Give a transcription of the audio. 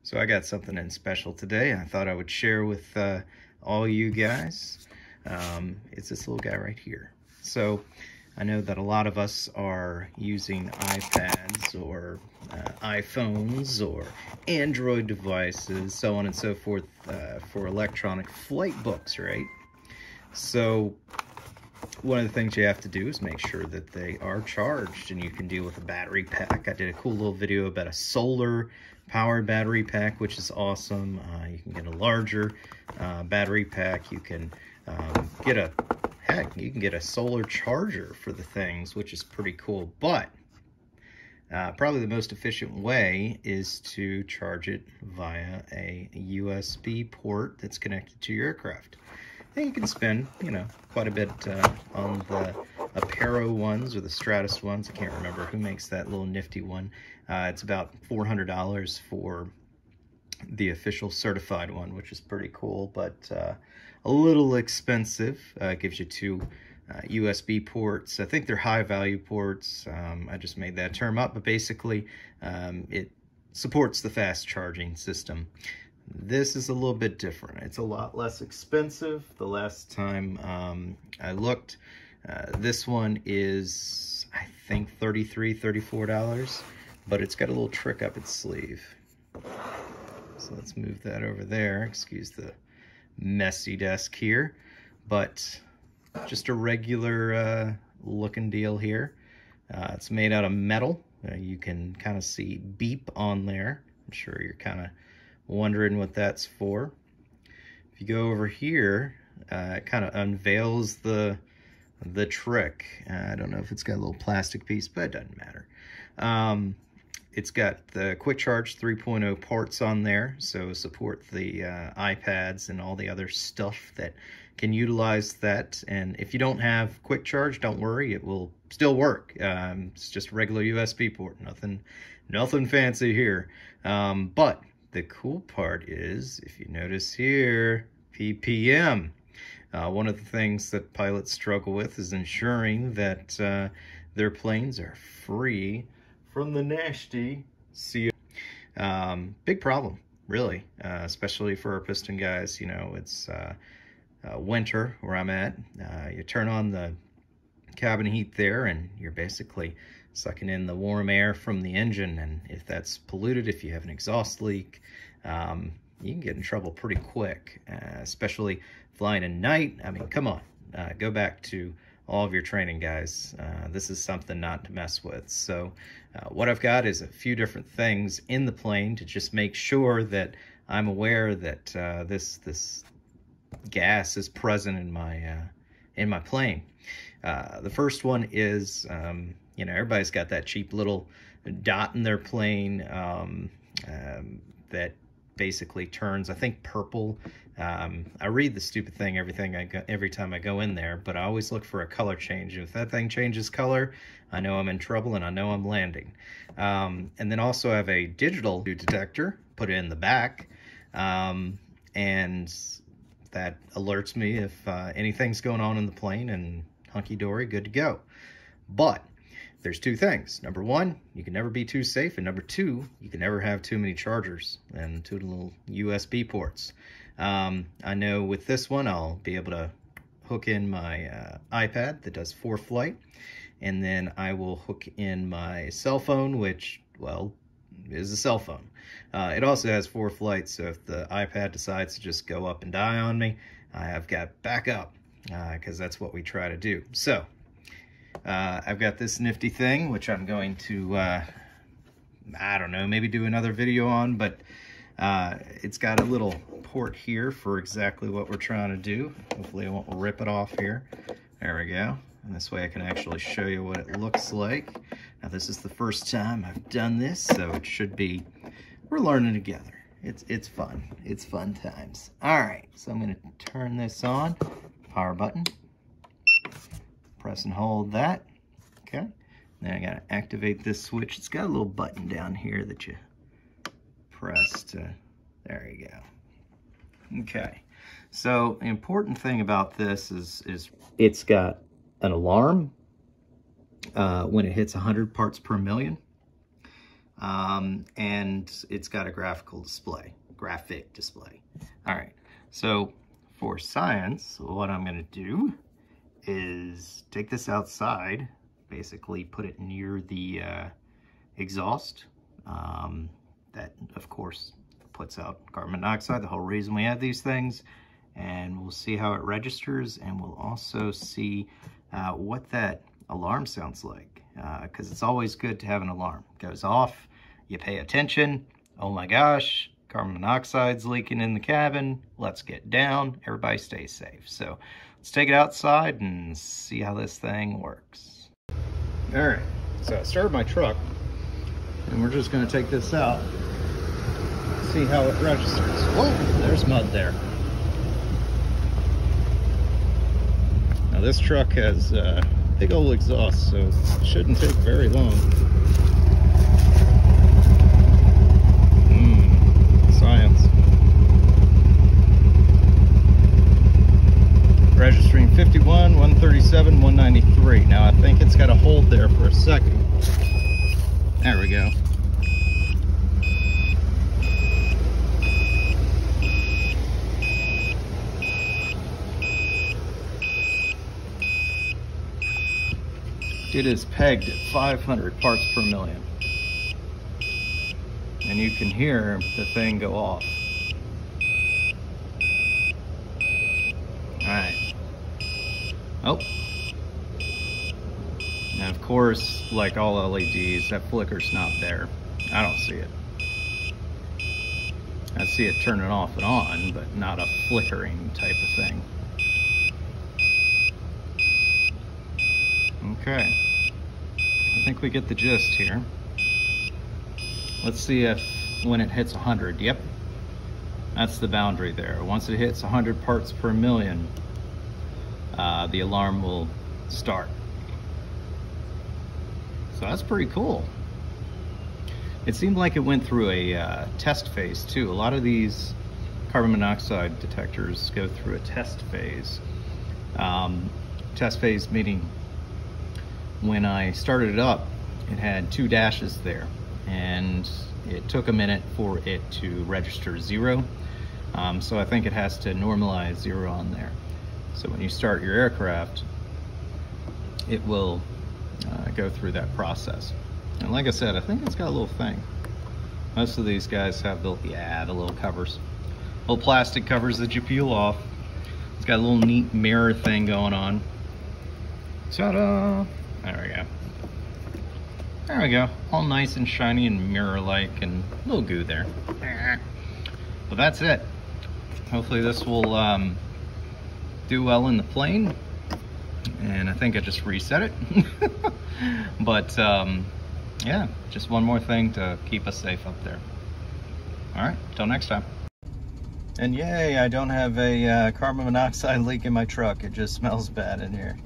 So I got something in special today I thought I would share with all you guys. It's this little guy right here. So I know that a lot of us are using iPads or iPhones or Android devices, so on and so forth, for electronic flight books, right? So one of the things you have to do is make sure that they are charged, and you can deal with a battery pack. I did a cool little video about a solar powered battery pack, which is awesome. You can get a larger battery pack. You can get a solar charger for the things, which is pretty cool. But probably the most efficient way is to charge it via a USB port that's connected to your aircraft. And you can spend, quite a bit on the Apero ones or the Stratus ones. I can't remember who makes that little nifty one. It's about $400 for the official certified one, which is pretty cool, but a little expensive. It gives you two USB ports. I think they're high value ports. I just made that term up, but basically it supports the fast charging system. This is a little bit different. It's a lot less expensive. The last time I looked, this one is, I think, $33, $34, but it's got a little trick up its sleeve. So let's move that over there. Excuse the messy desk here, but just a regular looking deal here. It's made out of metal. You can kind of see beep on there. I'm sure you're kind of wondering what that's for. If you go over here, it kind of unveils the trick. I don't know if it's got a little plastic piece, but it doesn't matter. It's got the Quick Charge 3.0 ports on there, so support the iPads and all the other stuff that can utilize that. And if you don't have Quick Charge, don't worry, it will still work. It's just a regular USB port, nothing fancy here. But the cool part is, if you notice here, PPM. One of the things that pilots struggle with is ensuring that their planes are free from the nasty CO. Big problem, really, especially for our piston guys. It's winter where I'm at. You turn on the cabin heat there, and you're basically sucking in the warm air from the engine, and if that's polluted, if you have an exhaust leak, you can get in trouble pretty quick, especially flying at night. I mean, come on, go back to all of your training, guys. This is something not to mess with. So what I've got is a few different things in the plane to just make sure that I'm aware that this gas is present in my plane. The first one is, everybody's got that cheap little dot in their plane that basically turns, I think, purple. I read the stupid thing every time I go in there, but I always look for a color change. If that thing changes color, I know I'm in trouble and I know I'm landing. And then also I have a digital detector, put it in the back, and that alerts me if anything's going on in the plane, and hunky-dory, good to go. But there's two things. Number one, you can never be too safe, and number two, you can never have too many chargers and too little USB ports. I know with this one, I'll be able to hook in my iPad that does ForeFlight, and then I will hook in my cell phone, which, well, is a cell phone. It also has ForeFlight, so if the iPad decides to just go up and die on me, I have got backup, because that's what we try to do. So I've got this nifty thing, which I'm going to, I don't know, maybe do another video on, but it's got a little port here for exactly what we're trying to do. Hopefully I won't rip it off here. There we go. And this way I can actually show you what it looks like. Now, this is the first time I've done this, so it should be, we're learning together. It's fun. It's fun times. All right, so I'm going to turn this on. Power button. Press and hold that. Okay. Then I got to activate this switch. It's got a little button down here that you press to, there you go. Okay. So the important thing about this is it's got an alarm when it hits 100 parts per million. and it's got a graphic display. All right, so for science, what I'm going to do is take this outside, basically put it near the exhaust. That, of course, puts out carbon monoxide, the whole reason we have these things. And we'll see how it registers, and we'll also see what that alarm sounds like, because it's always good to have an alarm. It goes off, you pay attention, oh my gosh, carbon monoxide's leaking in the cabin, let's get down, everybody stay safe. So let's take it outside and see how this thing works. All right, so I started my truck, and we're just gonna take this out, see how it registers. Whoa, there's mud there. Now this truck has big old exhaust, so it shouldn't take very long. Science. Registering 51, 137, 193. Now I think it's got to hold there for a second. There we go. It is pegged at 500 parts per million. And you can hear the thing go off. Alright. Oh. Now of course, like all LEDs, that flicker's not there. I don't see it. I see it turning off and on, but not a flickering type of thing. Okay. I think we get the gist here. Let's see if when it hits 100, yep, that's the boundary there. Once it hits 100 parts per million, the alarm will start. So that's pretty cool. It seemed like it went through a test phase too. A lot of these carbon monoxide detectors go through a test phase. Test phase meaning when I started it up, it had 2 dashes there, and it took a minute for it to register 0. So I think it has to normalize 0 on there. So when you start your aircraft, it will go through that process. And like I said, I think it's got a little thing. Most of these guys have the little covers, little plastic covers that you peel off. It's got a little neat mirror thing going on. Ta-da! There we go. There we go. All nice and shiny and mirror-like, and a little goo there. But that's it. Hopefully this will do well in the plane. And I think I just reset it. But yeah, just one more thing to keep us safe up there. All right, till next time. And yay, I don't have a carbon monoxide leak in my truck. It just smells bad in here.